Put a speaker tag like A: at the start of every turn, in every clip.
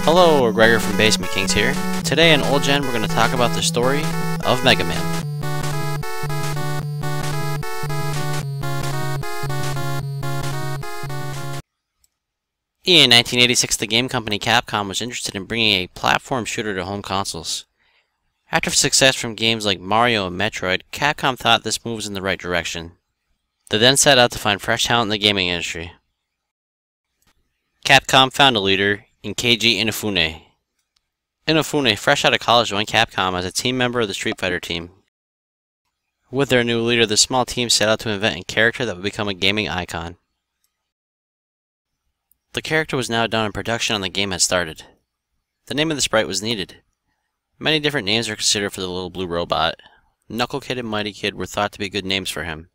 A: Hello, Gregor from Basement Kings here. Today in Old Gen we're going to talk about the story of Mega Man. In 1986, the game company Capcom was interested in bringing a platform shooter to home consoles. After success from games like Mario and Metroid, Capcom thought this move was in the right direction. They then set out to find fresh talent in the gaming industry. Capcom found a leader in Keiji Inafune. Inafune, fresh out of college, joined Capcom as a team member of the Street Fighter team. With their new leader, the small team set out to invent a character that would become a gaming icon. The character was now done and production on the game had started. The name of the sprite was needed. Many different names are considered for the little blue robot. Knuckle Kid and Mighty Kid were thought to be good names for him.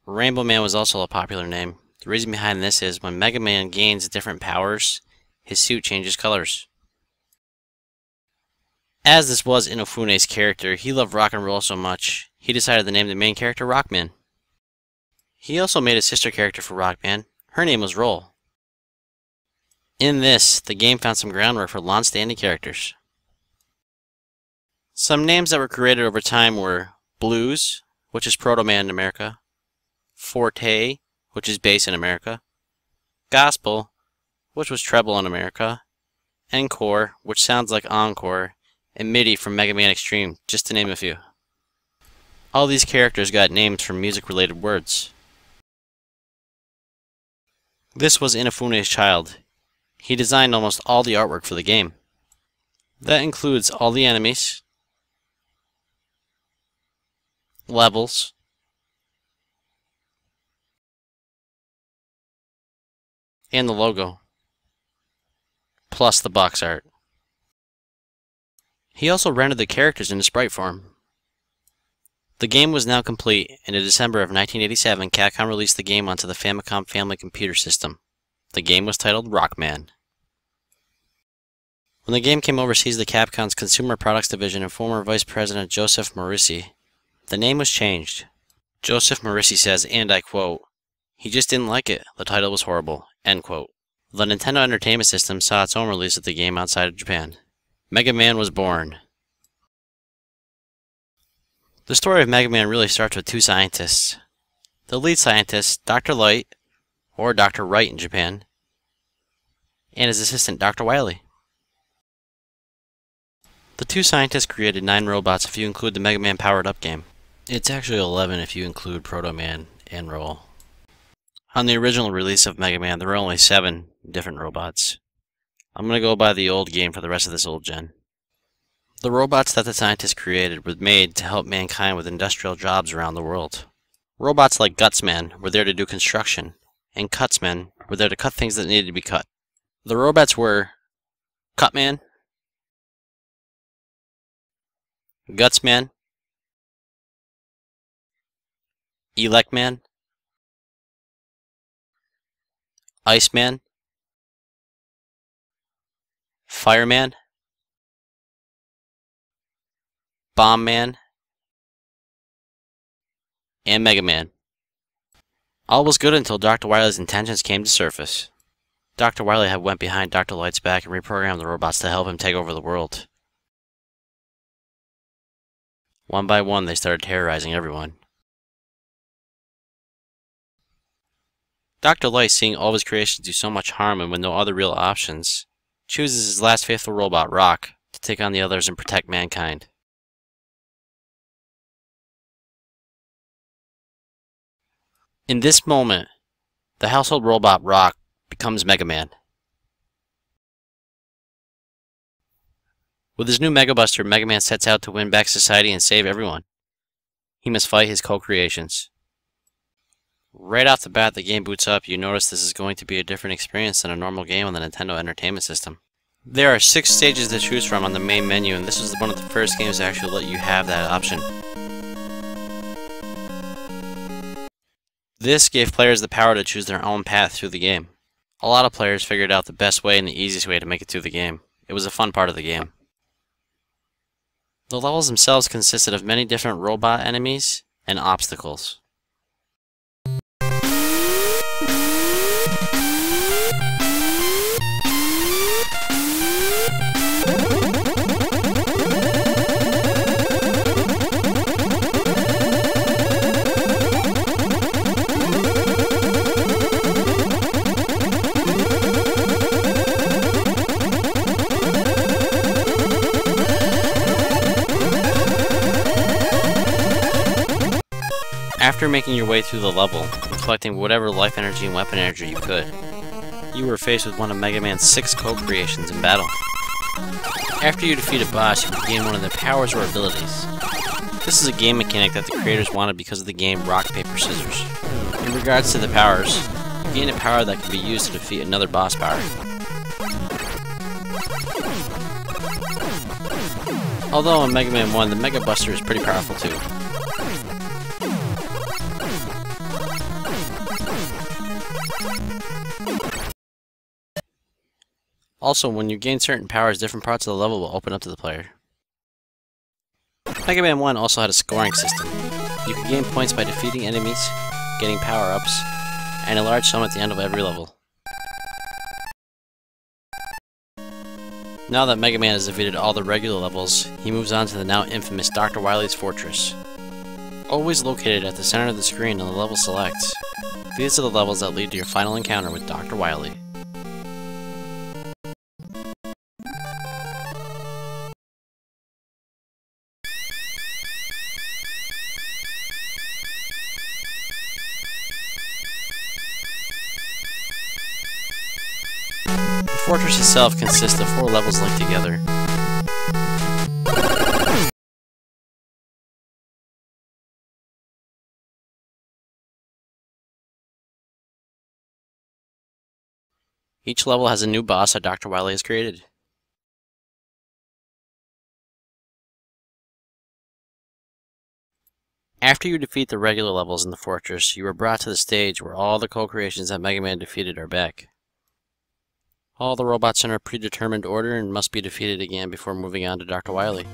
A: Rainbow Man was also a popular name. The reason behind this is when Mega Man gains different powers, his suit changes colors. As this was Inafune's character, he loved rock and roll so much, he decided to name the main character Rockman. He also made a sister character for Rockman. Her name was Roll. In this, the game found some groundwork for long-standing characters. Some names that were created over time were Blues, which is Proto Man in America, Forte, which is bass in America, Gospel, which was treble in America, Encore, which sounds like Encore, and MIDI from Mega Man Extreme, just to name a few. All these characters got names from music-related words. This was Inafune's child. He designed almost all the artwork for the game. That includes all the enemies, levels, and the logo, plus the box art. He also rendered the characters into sprite form. The game was now complete, and in December of 1987, Capcom released the game onto the Famicom Family Computer System. The game was titled Rockman. When the game came overseas to Capcom's Consumer Products Division and former Vice President Joseph Morisi, the name was changed. Joseph Morisi says, and I quote, "He just didn't like it. The title was horrible." End quote. The Nintendo Entertainment System saw its own release of the game outside of Japan. Mega Man was born. The story of Mega Man really starts with two scientists. The lead scientist, Dr. Light, or Dr. Wright in Japan, and his assistant, Dr. Wily. The two scientists created 9 robots if you include the Mega Man Powered Up game. It's actually 11 if you include Proto Man and Roll. On the original release of Mega Man, there were only 7 different robots. I'm going to go by the old game for the rest of this old gen. The robots that the scientists created were made to help mankind with industrial jobs around the world. Robots like Gutsman were there to do construction, and Cutsman were there to cut things that needed to be cut. The robots were Cutman, Gutsman, Elecman, Iceman, Fireman, Bomb Man, and Mega Man. All was good until Dr. Wily's intentions came to surface. Dr. Wily had went behind Dr. Light's back and reprogrammed the robots to help him take over the world. One by one, they started terrorizing everyone. Dr. Light, seeing all of his creations do so much harm and with no other real options, chooses his last faithful robot, Rock, to take on the others and protect mankind. In this moment, the household robot, Rock, becomes Mega Man. With his new Mega Buster, Mega Man sets out to win back society and save everyone. He must fight his co-creations. Right off the bat, the game boots up. You notice this is going to be a different experience than a normal game on the Nintendo Entertainment System. There are 6 stages to choose from on the main menu, and this is one of the first games to actually let you have that option. This gave players the power to choose their own path through the game. A lot of players figured out the best way and the easiest way to make it through the game. It was a fun part of the game. The levels themselves consisted of many different robot enemies and obstacles. After making your way through the level, and collecting whatever life energy and weapon energy you could, you were faced with one of Mega Man's 6 co-creations in battle. After you defeat a boss, you can gain one of their powers or abilities. This is a game mechanic that the creators wanted because of the game Rock, Paper, Scissors. In regards to the powers, you gain a power that can be used to defeat another boss power. Although in Mega Man 1, the Mega Buster is pretty powerful too. Also, when you gain certain powers, different parts of the level will open up to the player. Mega Man 1 also had a scoring system. You could gain points by defeating enemies, getting power-ups, and a large sum at the end of every level. Now that Mega Man has defeated all the regular levels, he moves on to the now infamous Dr. Wily's Fortress. Always located at the center of the screen on the level select, these are the levels that lead to your final encounter with Dr. Wily. The fortress itself consists of 4 levels linked together. Each level has a new boss that Dr. Wily has created. After you defeat the regular levels in the fortress, you are brought to the stage where all the co-creations that Mega Man defeated are back. All the robots are in a predetermined order and must be defeated again before moving on to Dr. Wily.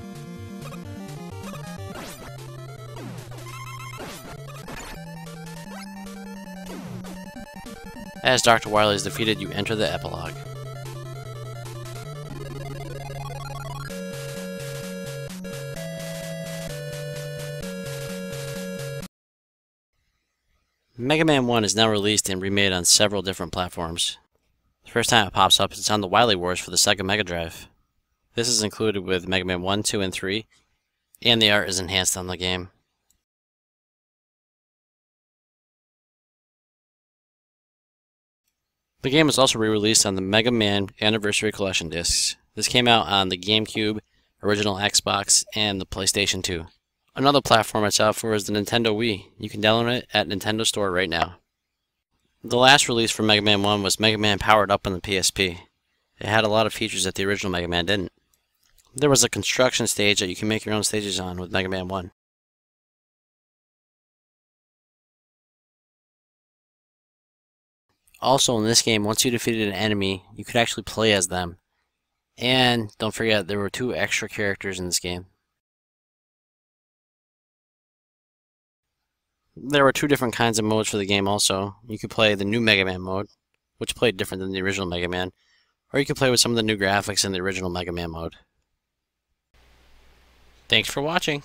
A: As Dr. Wily is defeated, you enter the epilogue. Mega Man 1 is now released and remade on several different platforms. The first time it pops up is on the Wily Wars for the Sega Mega Drive. This is included with Mega Man 1, 2, and 3, and the art is enhanced on the game. The game was also re-released on the Mega Man Anniversary Collection discs. This came out on the GameCube, original Xbox, and the PlayStation 2. Another platform it's out for is the Nintendo Wii. You can download it at Nintendo Store right now. The last release for Mega Man 1 was Mega Man Powered Up on the PSP. It had a lot of features that the original Mega Man didn't. There was a construction stage that you can make your own stages on with Mega Man 1. Also in this game, once you defeated an enemy, you could actually play as them. And don't forget, there were 2 extra characters in this game. There were 2 different kinds of modes for the game also. You could play the new Mega Man mode, which played different than the original Mega Man, or you could play with some of the new graphics in the original Mega Man mode. Thanks for watching!